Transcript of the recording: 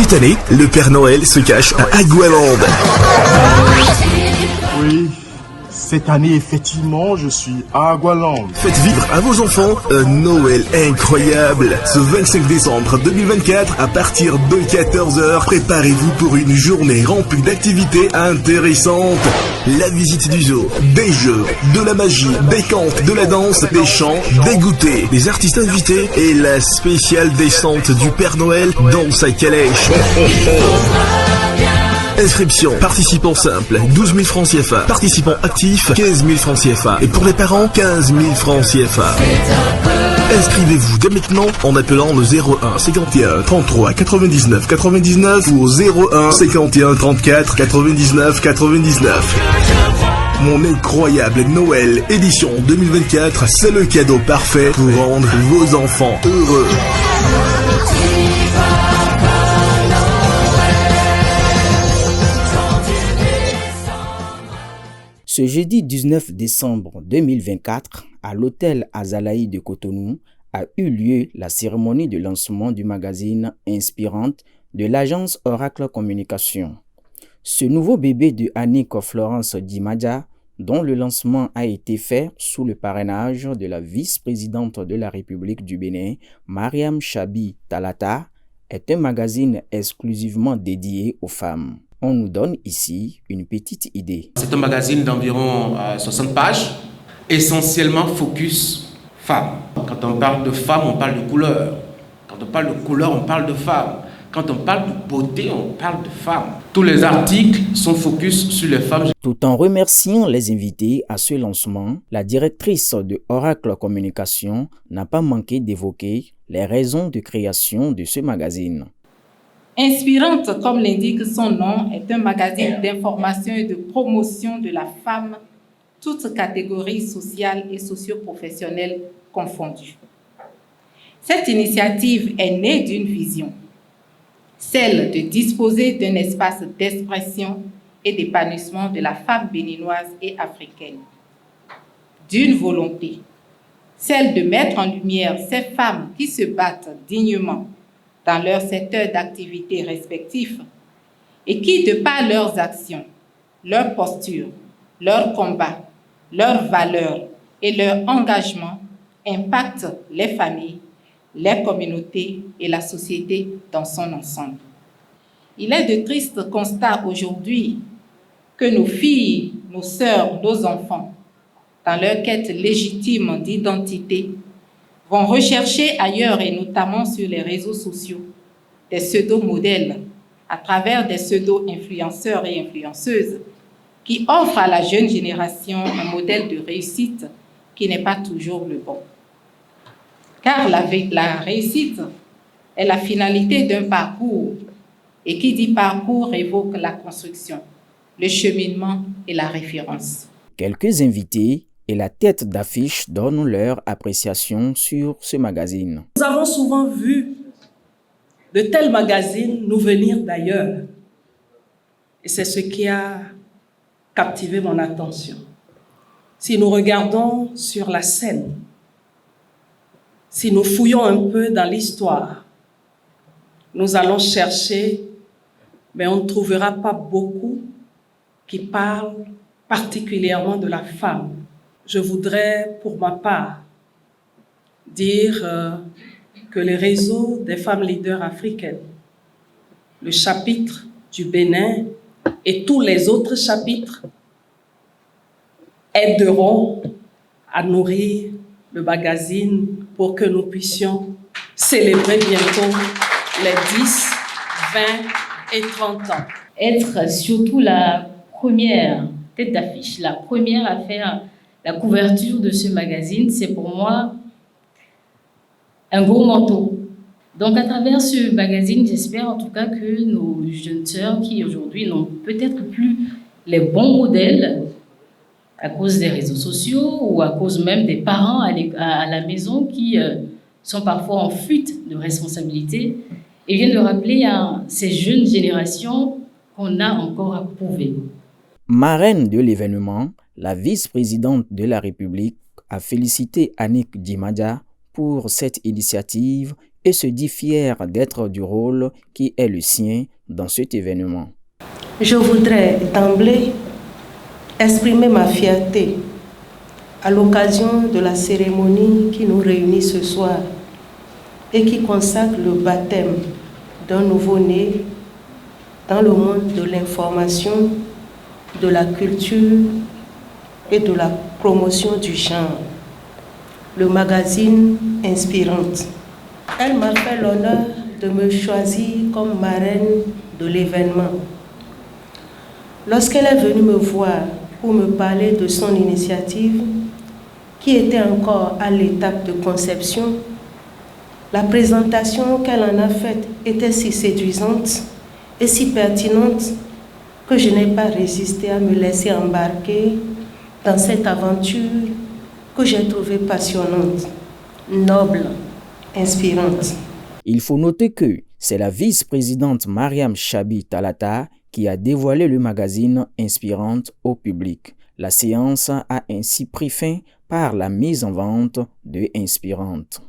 Cette année, le Père Noël se cache à Agualand. Oui, cette année, effectivement, je suis à Agualand. Faites vivre à vos enfants un Noël incroyable. Ce 25 décembre 2024, à partir de 14h, préparez-vous pour une journée remplie d'activités intéressantes. La visite du zoo, des jeux, de la magie, des contes, de la danse, des chants, des goûters, des artistes invités et la spéciale descente du Père Noël dans sa calèche. Inscription, participants simples, 12 000 francs CFA. Participants actifs, 15 000 francs CFA. Et pour les parents, 15 000 francs CFA. Inscrivez-vous dès maintenant en appelant le 01 51 33 99 99 ou au 01 51 34 99 99. Mon incroyable Noël édition 2024, c'est le cadeau parfait pour rendre vos enfants heureux. Ce jeudi 19 décembre 2024, à l'hôtel Azalaï de Cotonou, a eu lieu la cérémonie de lancement du magazine Inspirante de l'agence Oracle Communication. Ce nouveau bébé de Annick Florence Dimadja, dont le lancement a été fait sous le parrainage de la vice-présidente de la République du Bénin, Mariam Chabi Talata, est un magazine exclusivement dédié aux femmes. On nous donne ici une petite idée. C'est un magazine d'environ 60 pages, essentiellement focus femmes. Quand on parle de femmes, on parle de couleur. Quand on parle de couleur, on parle de femmes. Quand on parle de beauté, on parle de femmes. Tous les articles sont focus sur les femmes. Tout en remerciant les invités à ce lancement, la directrice de Oracle Communication n'a pas manqué d'évoquer les raisons de création de ce magazine. Inspirante, comme l'indique son nom, est un magazine d'information et de promotion de la femme, toutes catégories sociales et socio-professionnelles confondues. Cette initiative est née d'une vision, celle de disposer d'un espace d'expression et d'épanouissement de la femme béninoise et africaine. D'une volonté, celle de mettre en lumière ces femmes qui se battent dignement dans leur secteur d'activité respectif et qui, de par leurs actions, leur posture, leur combat, leurs valeurs et leur engagement, impactent les familles, les communautés et la société dans son ensemble. Il est de tristes constats aujourd'hui que nos filles, nos sœurs, nos enfants, dans leur quête légitime d'identité, vont rechercher ailleurs et notamment sur les réseaux sociaux des pseudo-modèles à travers des pseudo-influenceurs et influenceuses qui offrent à la jeune génération un modèle de réussite qui n'est pas toujours le bon. Car la réussite est la finalité d'un parcours et qui dit parcours évoque la construction, le cheminement et la référence. Quelques invités et la tête d'affiche donnent leur appréciation sur ce magazine. Nous avons souvent vu de tels magazines nous venir d'ailleurs. Et c'est ce qui a captivé mon attention. Si nous regardons sur la scène, si nous fouillons un peu dans l'histoire, nous allons chercher, mais on ne trouvera pas beaucoup qui parlent particulièrement de la femme. Je voudrais, pour ma part, dire que les réseaux des femmes leaders africaines, le chapitre du Bénin et tous les autres chapitres aideront à nourrir le magazine pour que nous puissions célébrer bientôt les 10, 20 et 30 ans. Être surtout la première tête d'affiche, la première à faire la couverture de ce magazine, c'est pour moi un gros manteau. Donc à travers ce magazine, j'espère en tout cas que nos jeunes sœurs qui aujourd'hui n'ont peut-être plus les bons modèles à cause des réseaux sociaux ou à cause même des parents à la maison qui sont parfois en fuite de responsabilité et viennent de rappeler à ces jeunes générations qu'on a encore à prouver. Marraine de l'événement, la vice-présidente de la République a félicité Annick Dimadja pour cette initiative et se dit fier d'être du rôle qui est le sien dans cet événement. Je voudrais d'emblée exprimer ma fierté à l'occasion de la cérémonie qui nous réunit ce soir et qui consacre le baptême d'un nouveau-né dans le monde de l'information, de la culture et de la promotion du genre, le magazine Inspirante. Elle m'a fait l'honneur de me choisir comme marraine de l'événement. Lorsqu'elle est venue me voir pour me parler de son initiative, qui était encore à l'étape de conception, la présentation qu'elle en a faite était si séduisante et si pertinente que je n'ai pas résisté à me laisser embarquer dans cette aventure que j'ai trouvée passionnante, noble, inspirante. Il faut noter que c'est la vice-présidente Mariam Chabi Talata qui a dévoilé le magazine Inspirante au public. La séance a ainsi pris fin par la mise en vente de Inspirante.